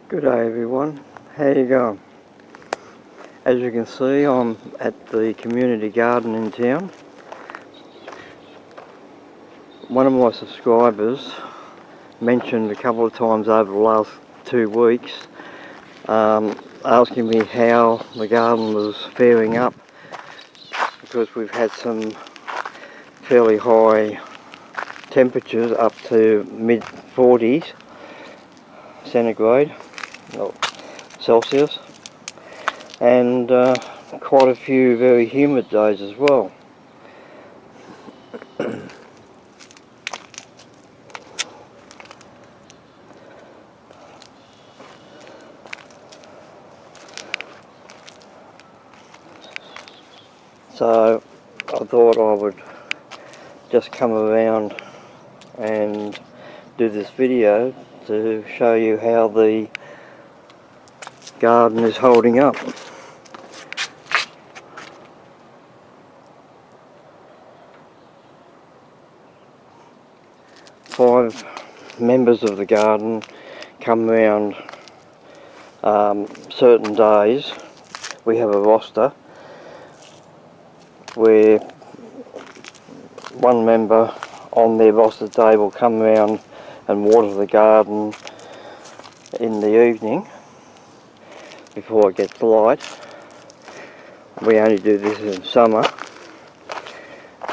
Good day everyone, how you going? As you can see, I'm at the community garden in town. One of my subscribers mentioned a couple of times over the last 2 weeks asking me how the garden was faring up, because we've had some fairly high temperatures up to mid 40s centigrade or Celsius, and quite a few very humid days as well. So I thought I would just come around and do this video to show you how the garden is holding up. Five members of the garden come around certain days. We have a roster where one member on their roster day will come around and water the garden in the evening before it gets light. We only do this in summer.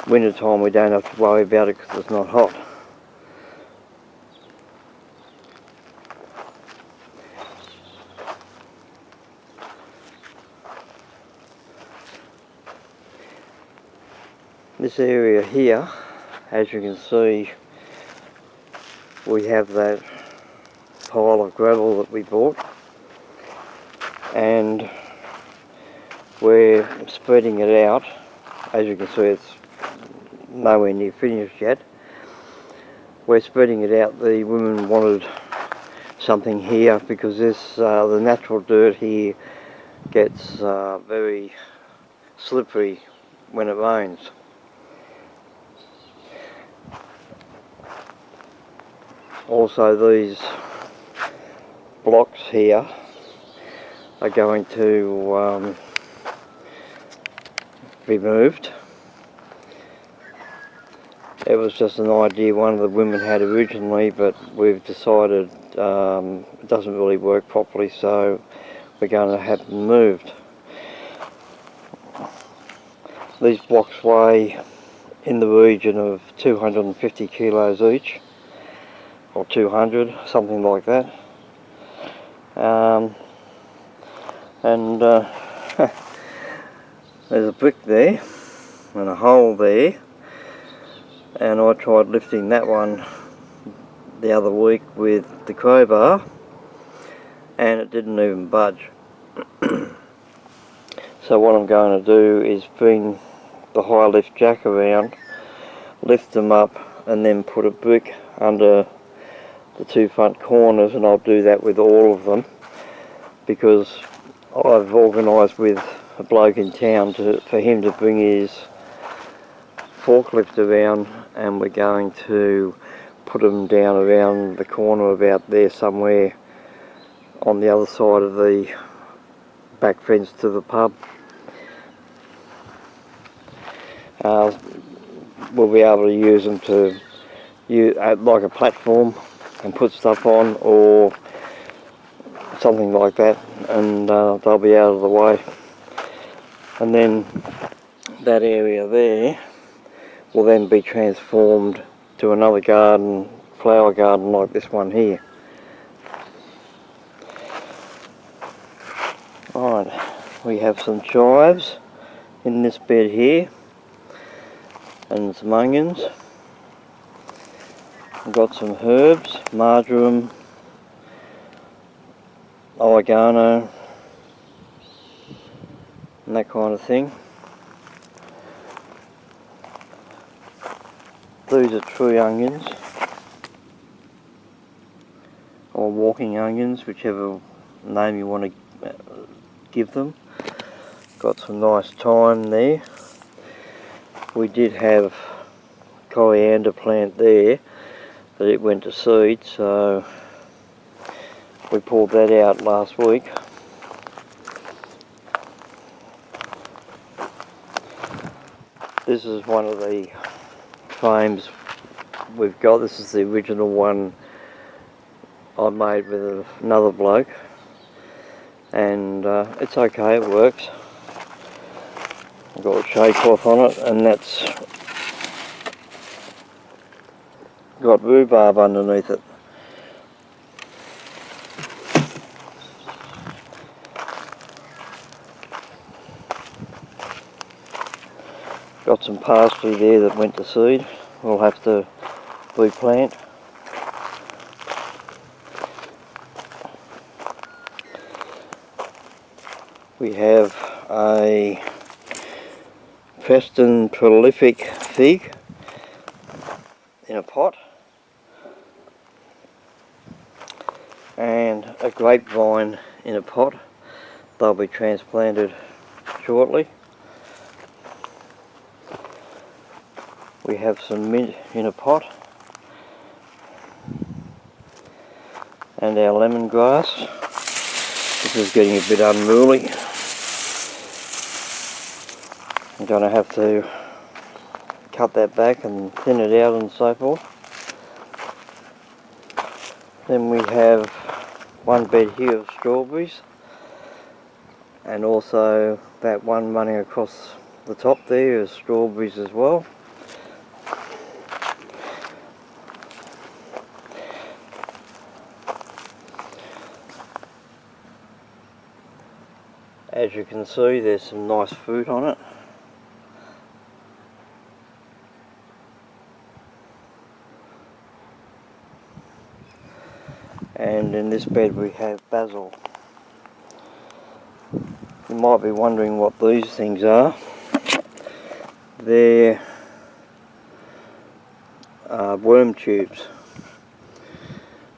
Winter time we don't have to worry about it because it's not hot. This area here, as you can see, we have that pile of gravel that we bought, and we're spreading it out. As you can see, it's nowhere near finished yet. We're spreading it out. The women wanted something here because this the natural dirt here gets very slippery when it rains. Also, these blocks here are going to be moved. It was just an idea one of the women had originally, but we've decided it doesn't really work properly, so we're going to have them moved. These blocks weigh in the region of 250 kilos each, or 200, something like that. There's a brick there and a hole there, and I tried lifting that one the other week with the crowbar and it didn't even budge. So what I'm going to do is bring the high lift jack around, lift them up, and then put a brick under the two front corners, and I'll do that with all of them because I've organised with a bloke in town for him to bring his forklift around, and we're going to put them down around the corner about there somewhere on the other side of the back fence to the pub. We'll be able to use them to like a platform and put stuff on or something like that, and they'll be out of the way. And then that area there will then be transformed to another garden, flower garden like this one here. Right, we have some chives in this bed here and some onions. I've got some herbs, marjoram, oregano, and that kind of thing. These are tree onions, or walking onions, whichever name you want to give them. Got some nice thyme there. We did have coriander plant there, but it went to seed, so We pulled that out last week. This is one of the frames we've got. This is the original one I made with another bloke, and it's okay, it works. I've got a shade cloth on it, and that's got rhubarb underneath it. Got some parsley there that went to seed. We'll have to replant. We have a Preston prolific fig in a pot, and a grapevine in a pot. They'll be transplanted shortly. We have some mint in a pot, and our lemongrass. This is getting a bit unruly. I'm going to have to cut that back and thin it out and so forth. Then we have one bed here of strawberries, and also that one running across the top there is strawberries as well. As you can see, there's some nice fruit on it. And in this bed we have basil. You might be wondering what these things are. They're worm tubes.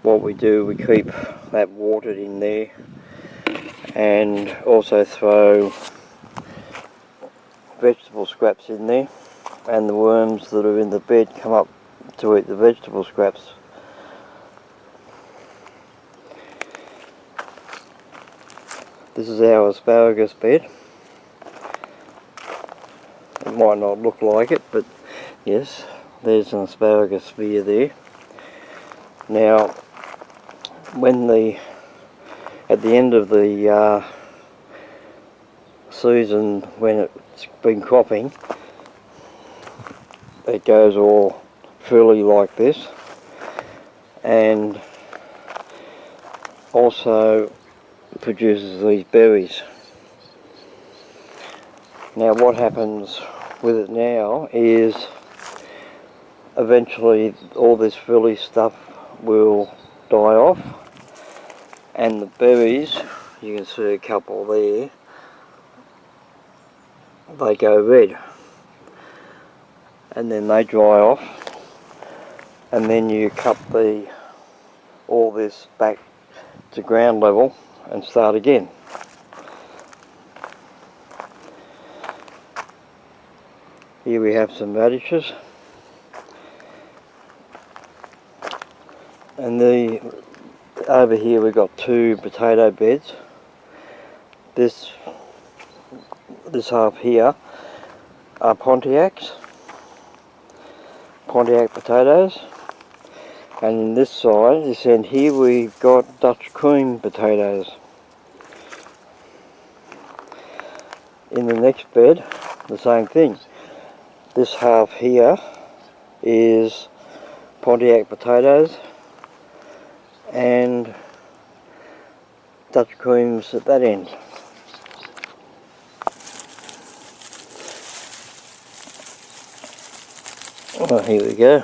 What we do, we keep that watered in there, and also throw vegetable scraps in there, and the worms that are in the bed come up to eat the vegetable scraps. This is our asparagus bed. It might not look like it, but yes, there's an asparagus spear there. Now, at the end of the season, when it's been cropping, it goes all frilly like this, and also produces these berries. Now what happens with it now is eventually all this frilly stuff will die off, and the berries, you can see a couple there, they go red, and then they dry off, and then you cut all this back to ground level and start again. Here we have some radishes, and over here we've got two potato beds. This half here are Pontiac potatoes, and in this side, this end here, we've got Dutch cream potatoes. In the next bed, the same thing. This half here is Pontiac potatoes and Dutch creams at that end. Oh, here we go.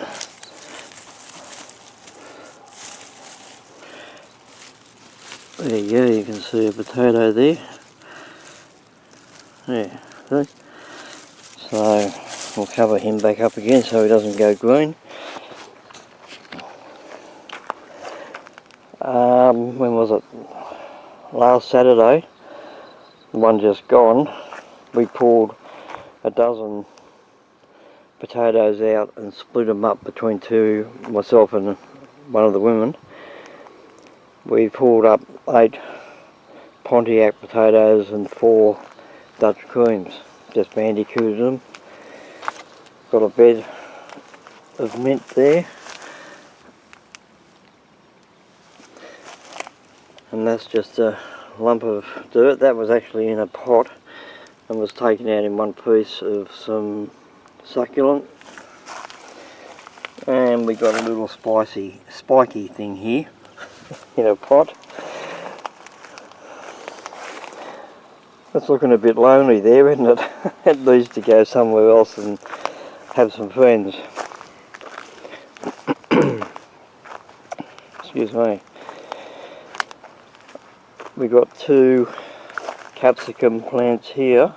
There you go, you can see a potato there. Yeah, see? So we'll cover him back up again so he doesn't go green. When was it? Last Saturday, the one just gone, we pulled a dozen potatoes out and split them up between myself and one of the women, We pulled up 8 Pontiac potatoes and 4 Dutch creams. Just bandicooted them. Got a bed of mint there. And that's just a lump of dirt. That was actually in a pot and was taken out in one piece of some succulent. And we got a little spiky thing here in a pot. It's looking a bit lonely there, isn't it? It needs to go somewhere else and have some friends. Excuse me. We got 2 capsicum plants here.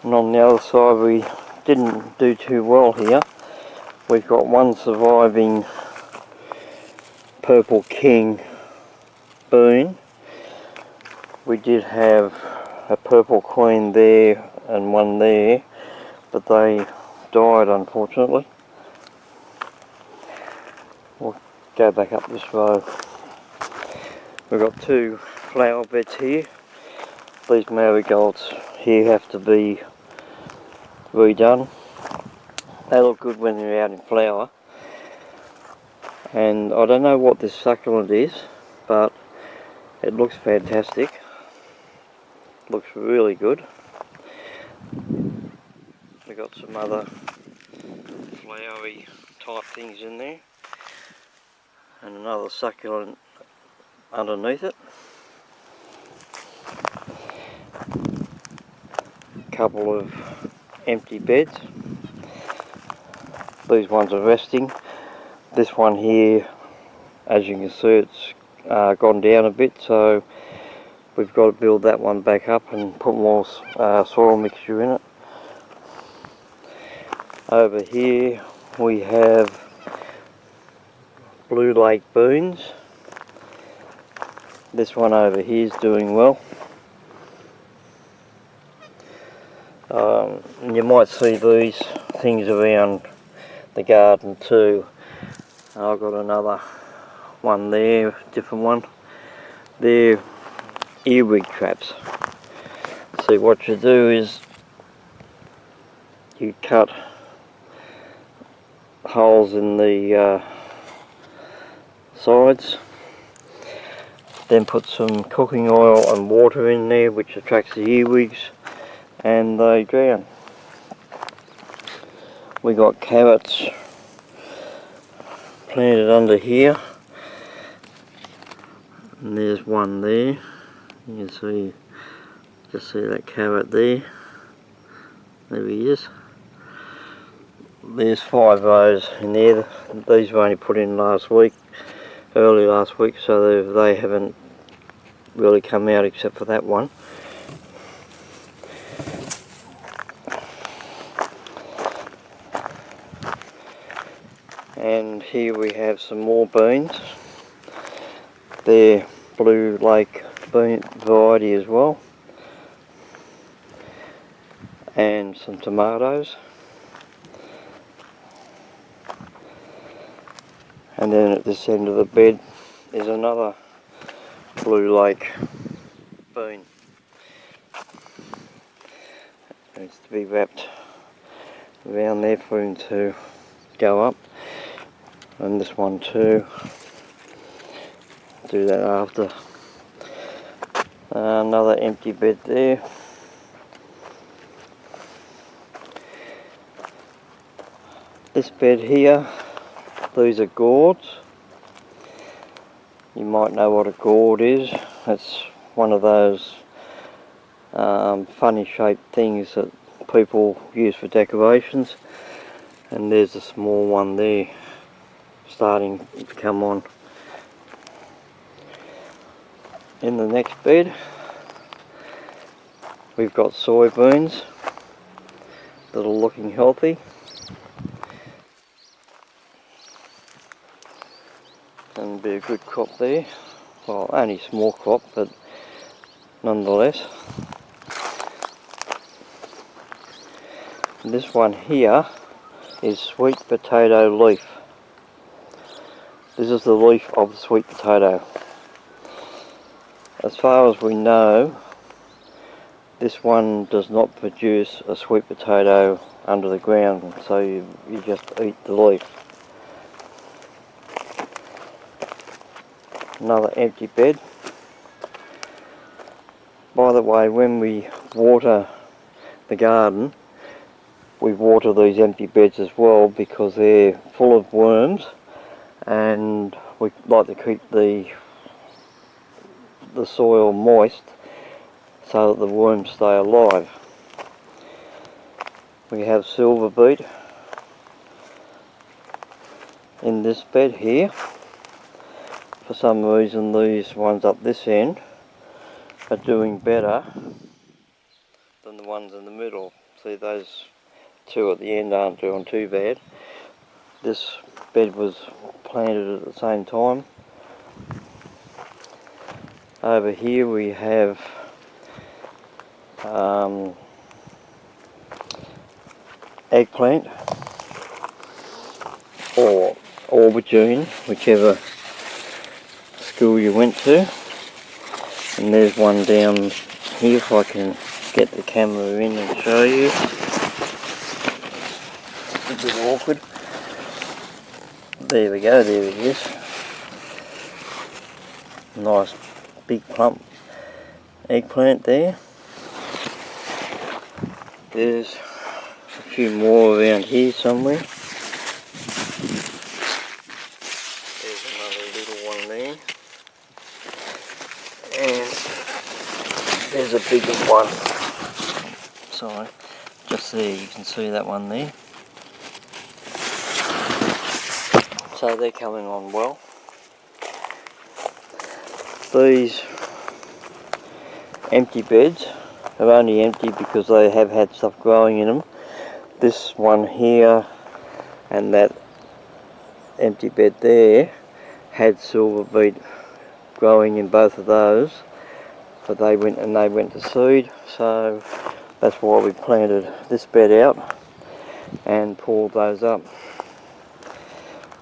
And on the other side we didn't do too well here. We've got one surviving Purple King bean. We did have a Purple Queen there and one there, but they died unfortunately. We'll go back up this row. We've got 2 flower beds here. These marigolds here have to be redone. They look good when they're out in flower. And I don't know what this succulent is, but it looks fantastic. Looks really good. We've got some other flowery type things in there. And another succulent underneath it. Couple of empty beds. These ones are resting. This one here, as you can see, it's gone down a bit, so we've got to build that one back up and put more soil mixture in it. Over here we have Blue Lake beans. This one over here is doing well. And you might see these things around the garden too. I've got another one there, different one. They're earwig traps. See, what you do is you cut holes in the sides, then put some cooking oil and water in there which attracts the earwigs and they drown. We got carrots planted under here, and there's one there. You can see, just see that carrot there. There he is. There's 5 rows in there. These were only put in last week, early last week, so they haven't really come out except for that one. And here we have some more beans. They're Blue Lake bean variety as well. And some tomatoes. And then at this end of the bed is another Blue Lake bean. It needs to be wrapped around there for him to go up. And this one too. Do that after. Another empty bed there. This bed here, these are gourds. You might know what a gourd is. It's one of those funny shaped things that people use for decorations. And there's a small one there starting to come on. In the next bed we've got soybeans that are looking healthy, and be a good crop there. Well, only small crop, but nonetheless. And this one here is sweet potato leaf. This is the leaf of the sweet potato. As far as we know, this one does not produce a sweet potato under the ground, so you just eat the leaf. Another empty bed. By the way, when we water the garden, we water these empty beds as well because they're full of worms, and we like to keep the soil moist so that the worms stay alive. We have silver beet in this bed here. For some reason these ones up this end are doing better than the ones in the middle. See, those two at the end aren't doing too bad. This bed was planted at the same time. Over here we have eggplant or aubergine, whichever school you went to. And there's one down here, if I can get the camera in and show you. It's a bit awkward. There we go, there it is. Nice big plump eggplant there. There's a few more around here somewhere. There's another little one there. And there's a bigger one. Sorry, just there, you can see that one there. So they're coming on well. These empty beds are only empty because they have had stuff growing in them. This one here and that empty bed there had silver beet growing in both of those, but they went to seed, so that's why we planted this bed out and pulled those up.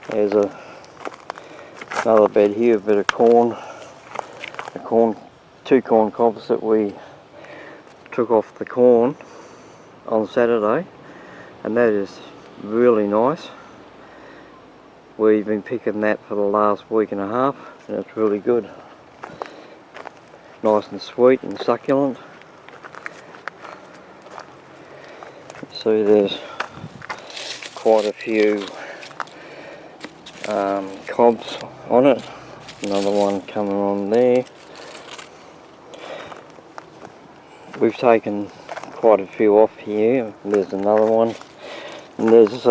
There's another bed here, a bit of corn. Two corn cobs that we took off the corn on Saturday, and that is really nice. We've been picking that for the last week and a half, and it's really good. Nice and sweet and succulent. See, there's quite a few cobs on it. Another one coming on there. We've taken quite a few off here. There's another one, and there's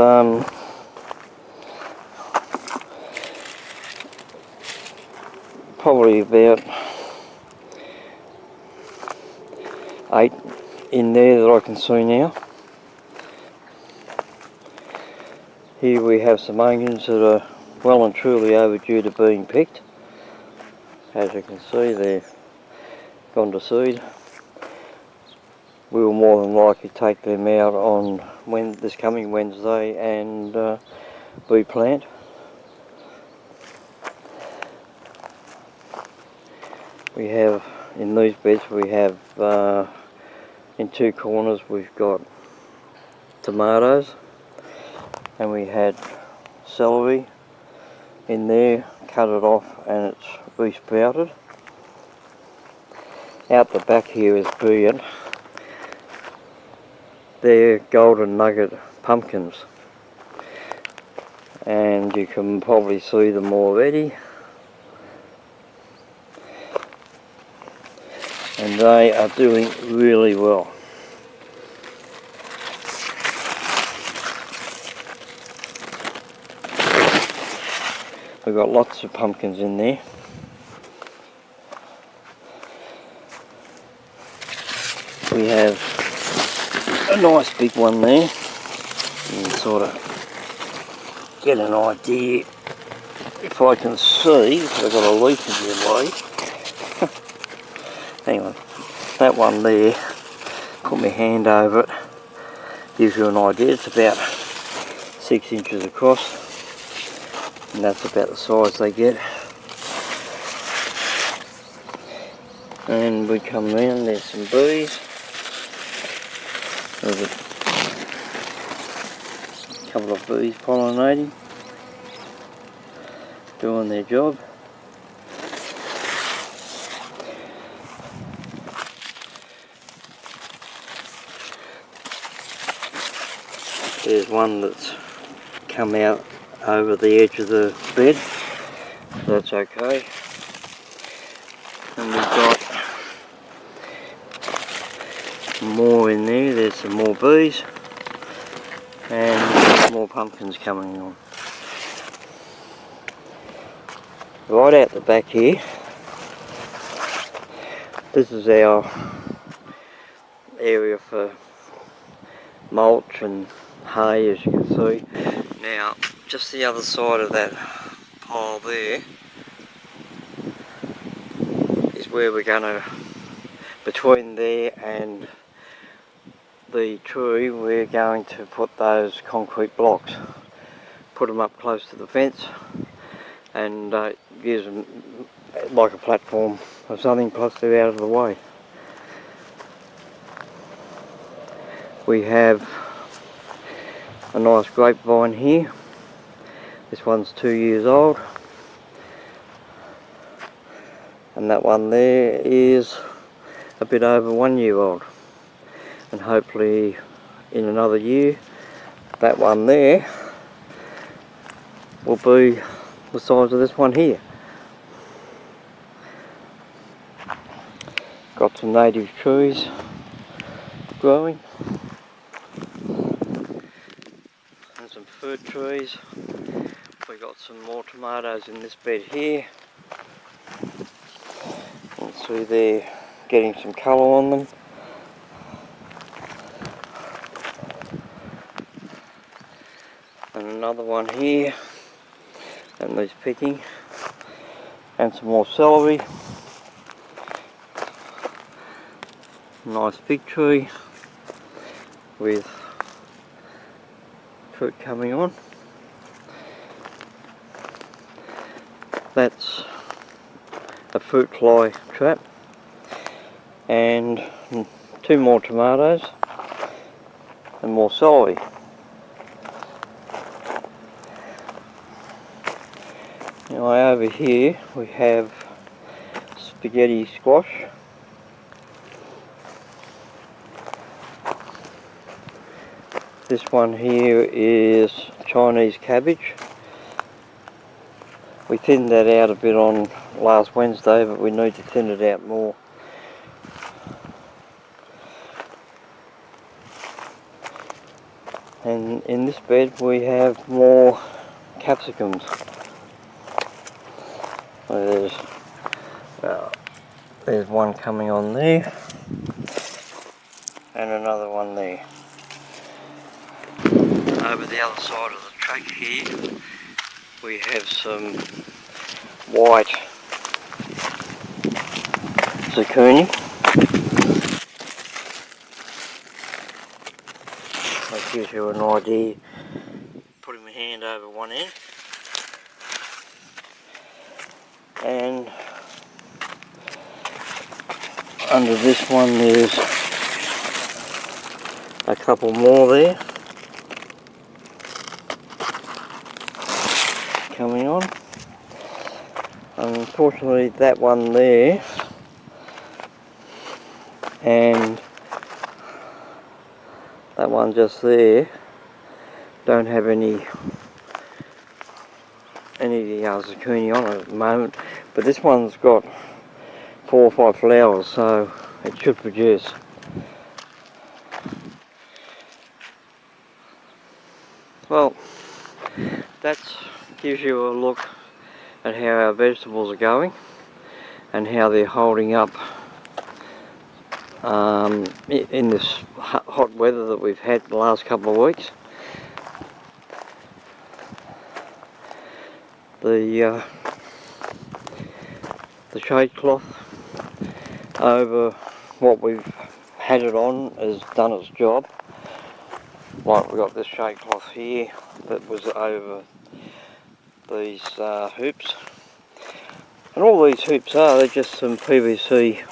probably about 8 in there that I can see now. Here we have some onions that are well and truly overdue to being picked. As you can see, they've gone to seed. We will more than likely take them out on this coming Wednesday and replant. We have, in these beds, we have in two corners we've got tomatoes, and we had celery in there, cut it off and it's resprouted. Out the back here is brilliant. They're golden nugget pumpkins, and you can probably see them already, and they are doing really well. We've got lots of pumpkins in there. We have a nice big one there. You can sort of get an idea, if I can see, if I've got a leaf in your way. Hang on, that one there, put my hand over it, gives you an idea. It's about 6 inches across. And that's about the size they get. And we come round, there's some bees. There's a couple of bees pollinating, doing their job. There's one that's come out over the edge of the bed. That's okay. And we've got more in there. There's some more bees and more pumpkins coming on. Right out the back here, this is our area for mulch and hay, as you can see. Now, just the other side of that pile there is where we're going to, between there and the tree, we're going to put those concrete blocks, put them up close to the fence and use them like a platform or something, plus they're out of the way. We have a nice grapevine here. This one's 2 years old, and that one there is a bit over 1 year old, and hopefully in another year that one there will be the size of this one here. Got some native trees growing and some fruit trees. We got some more tomatoes in this bed here. You can see they're getting some colour on them. And another one here, and these picking, and some more celery. Nice fig tree with fruit coming on. That's a fruit fly trap, and 2 more tomatoes and more celery. Now over here we have spaghetti squash. This one here is Chinese cabbage. We thinned that out a bit on last Wednesday, but we need to thin it out more. And in this bed we have more capsicums. There's one coming on there, and another one there. Over the other side of the track here, we have some white zucchini. That gives you an idea. Putting my hand over one end, and under this one there's a couple more there coming on. Unfortunately that one there and that one just there don't have any zucchini on it at the moment, but this one's got 4 or 5 flowers, so it should produce. Well, that gives you a look at how our vegetables are going and how they're holding up in this hot weather that we've had the last couple of weeks. The shade cloth over what we've had it on has done its job. Like we've got this shade cloth here that was over these hoops. And all these hoops they're just some PVC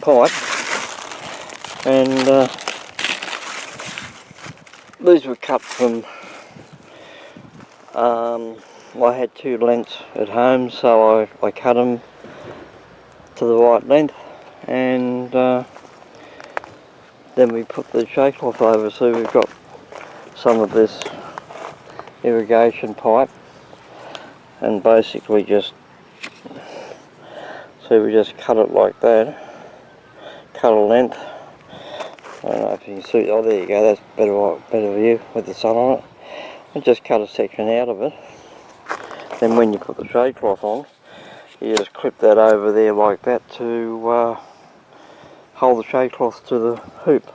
pipe. And these were cut from, I had 2 lengths at home, so I cut them to the right length, and then we put the shade cloth over. So we've got some of this irrigation pipe, and basically just cut it like that, cut a length. I don't know if you can see, oh there you go, that's better view with the sun on it. And just cut a section out of it. Then when you put the shade cloth on, you just clip that over there like that to hold the shade cloth to the hoop.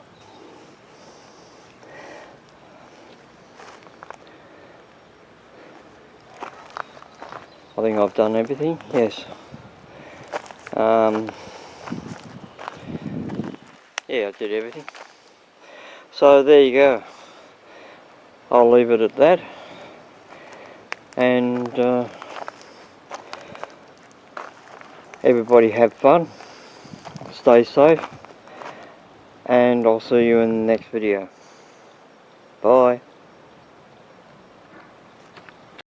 I think I've done everything, yes. Yeah, I did everything. So there you go. I'll leave it at that. And everybody have fun, stay safe, and I'll see you in the next video. Bye.